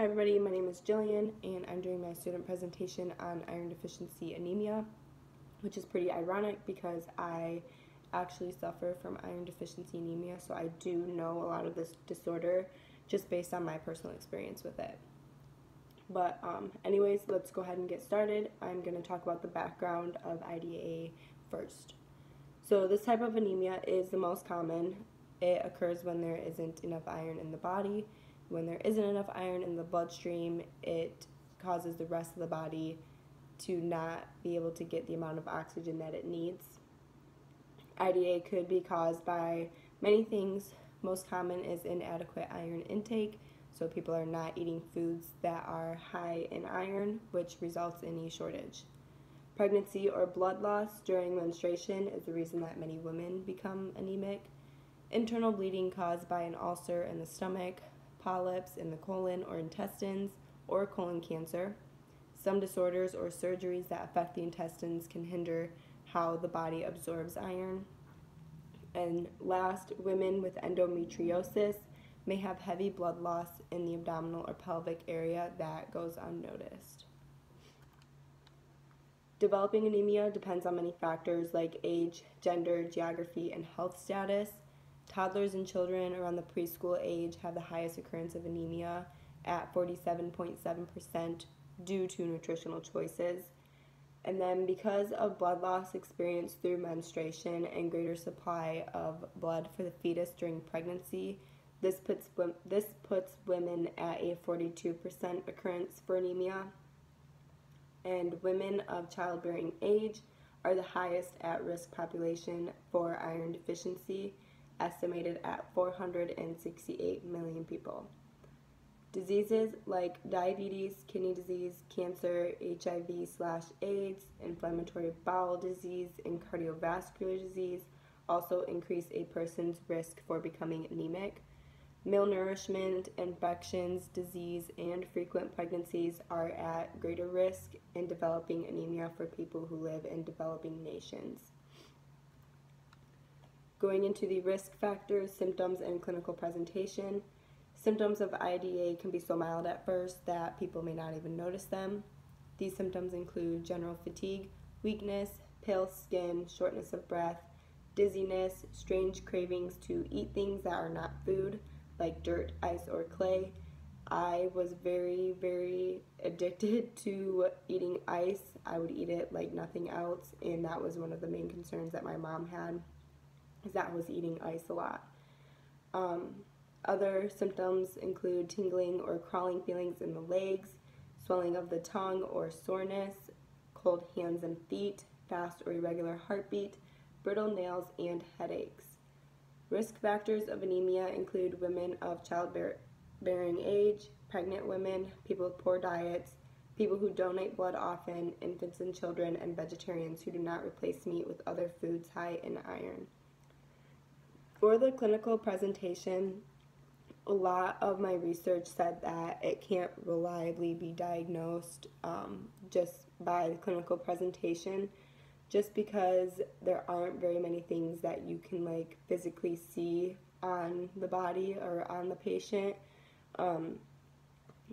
Hi everybody, my name is Jillian and I'm doing my student presentation on iron deficiency anemia, which is pretty ironic because I actually suffer from iron deficiency anemia, so I do know a lot of this disorder just based on my personal experience with it. But anyways, let's go ahead and get started. I'm going to talk about the background of IDA first. So this type of anemia is the most common. It occurs when there isn't enough iron in the body. When there isn't enough iron in the bloodstream, it causes the rest of the body to not be able to get the amount of oxygen that it needs. IDA could be caused by many things. Most common is inadequate iron intake, so people are not eating foods that are high in iron, which results in a shortage. Pregnancy or blood loss during menstruation is the reason that many women become anemic. Internal bleeding caused by an ulcer in the stomach, polyps in the colon or intestines, or colon cancer. Some disorders or surgeries that affect the intestines can hinder how the body absorbs iron. And last, women with endometriosis may have heavy blood loss in the abdominal or pelvic area that goes unnoticed. Developing anemia depends on many factors like age, gender, geography, and health status. Toddlers and children around the preschool age have the highest occurrence of anemia at 47.7% due to nutritional choices. And then because of blood loss experienced through menstruation and greater supply of blood for the fetus during pregnancy, this puts women at a 42% occurrence for anemia. And women of childbearing age are the highest at-risk population for iron deficiency, estimated at 468 million people. Diseases like diabetes, kidney disease, cancer, HIV/AIDS, inflammatory bowel disease, and cardiovascular disease also increase a person's risk for becoming anemic. Malnourishment, infections, disease, and frequent pregnancies are at greater risk in developing anemia for people who live in developing nations. Going into the risk factors, symptoms, and clinical presentation. Symptoms of IDA can be so mild at first that people may not even notice them. These symptoms include general fatigue, weakness, pale skin, shortness of breath, dizziness, strange cravings to eat things that are not food, like dirt, ice, or clay. I was very, very addicted to eating ice. I would eat it like nothing else, and that was one of the main concerns that my mom had, is that I was eating ice a lot. Other symptoms include tingling or crawling feelings in the legs, swelling of the tongue or soreness, cold hands and feet, fast or irregular heartbeat, brittle nails, and headaches. Risk factors of anemia include women of childbearing age, pregnant women, people with poor diets, people who donate blood often, infants and children, and vegetarians who do not replace meat with other foods high in iron. For the clinical presentation, a lot of my research said that it can't reliably be diagnosed just by the clinical presentation, just because there aren't very many things that you can physically see on the body or on the patient.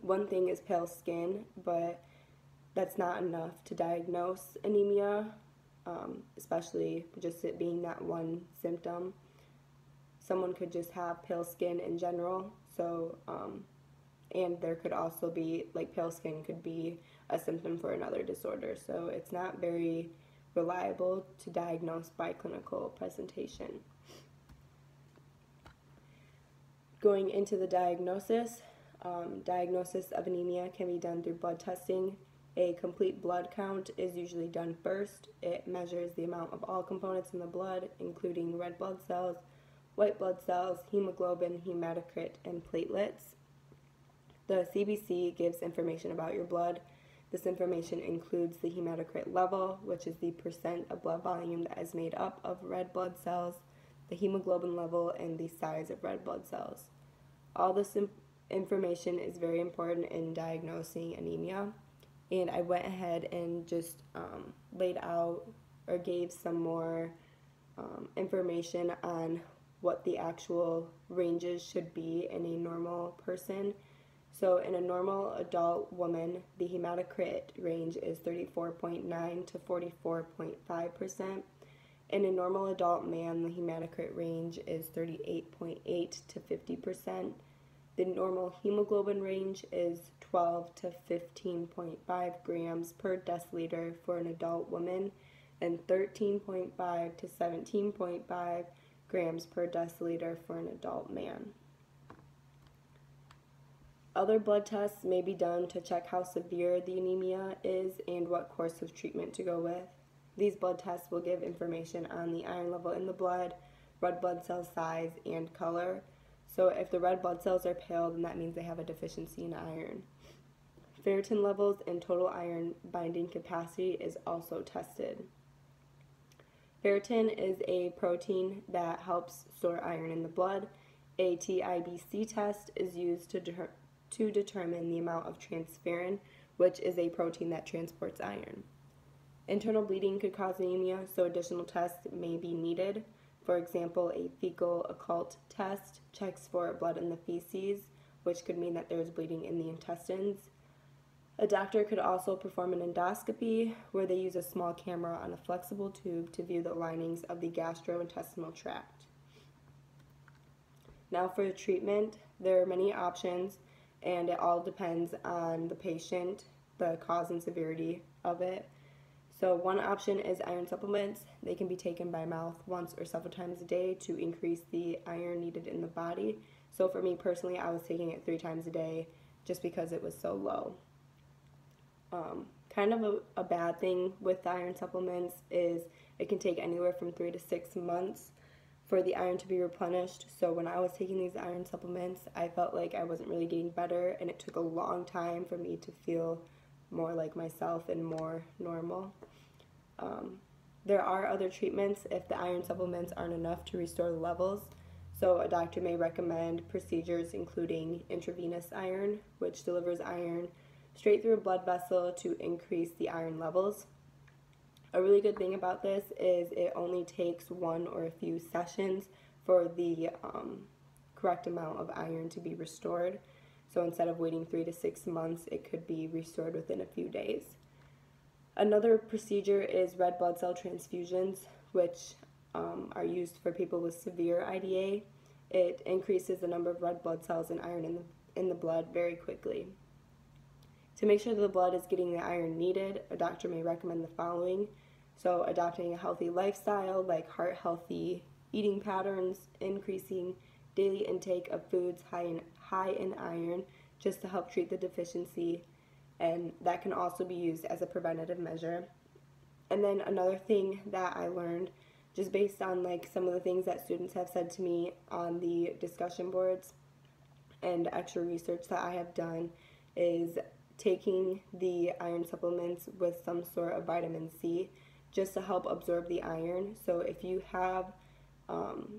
One thing is pale skin, but that's not enough to diagnose anemia, especially just it being that one symptom. Someone could just have pale skin in general, so and there could also be pale skin could be a symptom for another disorder, so it's not very reliable to diagnose by clinical presentation. Going into the diagnosis, diagnosis of anemia can be done through blood testing. A complete blood count is usually done first. It measures the amount of all components in the blood, including red blood cells, white blood cells, hemoglobin, hematocrit, and platelets. The CBC gives information about your blood. This information includes the hematocrit level, which is the percent of blood volume that is made up of red blood cells, the hemoglobin level, and the size of red blood cells. All this information is very important in diagnosing anemia, and I went ahead and just laid out or gave some more information on what the actual ranges should be in a normal person. So in a normal adult woman, the hematocrit range is 34.9 to 44.5%. In a normal adult man, the hematocrit range is 38.8 to 50%. The normal hemoglobin range is 12 to 15.5 grams per deciliter for an adult woman and 13.5 to 17.5 grams per deciliter for an adult man. Other blood tests may be done to check how severe the anemia is and what course of treatment to go with. These blood tests will give information on the iron level in the blood, red blood cell size, and color. So if the red blood cells are pale, then that means they have a deficiency in iron. Ferritin levels and total iron binding capacity is also tested. Ferritin is a protein that helps store iron in the blood. A TIBC test is used to determine the amount of transferrin, which is a protein that transports iron. Internal bleeding could cause anemia, so additional tests may be needed. For example, a fecal occult test checks for blood in the feces, which could mean that there's bleeding in the intestines. A doctor could also perform an endoscopy, where they use a small camera on a flexible tube to view the linings of the gastrointestinal tract. Now for the treatment, there are many options, and it all depends on the patient, the cause and severity of it. So one option is iron supplements. They can be taken by mouth once or several times a day to increase the iron needed in the body. So for me personally, I was taking it 3 times a day just because it was so low. Kind of a bad thing with the iron supplements is it can take anywhere from 3 to 6 months for the iron to be replenished. So when I was taking these iron supplements, I felt like I wasn't really getting better, and it took a long time for me to feel more like myself and more normal. There are other treatments if the iron supplements aren't enough to restore the levels. So a doctor may recommend procedures including intravenous iron, which delivers iron straight through a blood vessel to increase the iron levels. A really good thing about this is it only takes 1 or a few sessions for the correct amount of iron to be restored. So instead of waiting 3 to 6 months, it could be restored within a few days. Another procedure is red blood cell transfusions, which are used for people with severe IDA. It increases the number of red blood cells and iron in the blood very quickly. To make sure that the blood is getting the iron needed, a doctor may recommend the following. So adopting a healthy lifestyle like heart-healthy eating patterns, increasing daily intake of foods high in iron just to help treat the deficiency, and that can also be used as a preventative measure. And then another thing that I learned just based on like some of the things that students have said to me on the discussion boards and extra research that I have done is taking the iron supplements with some sort of vitamin C just to help absorb the iron. So if you have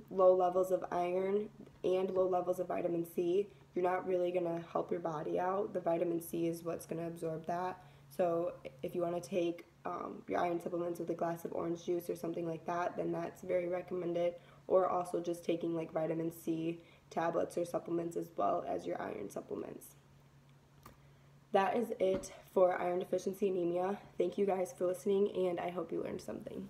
low levels of iron and low levels of vitamin C, you're not really going to help your body out. The vitamin C is what's going to absorb that. So if you want to take your iron supplements with a glass of orange juice or something like that, then that's very recommended. Or also just taking like vitamin C tablets or supplements as well as your iron supplements. That is it for iron deficiency anemia. Thank you guys for listening, and I hope you learned something.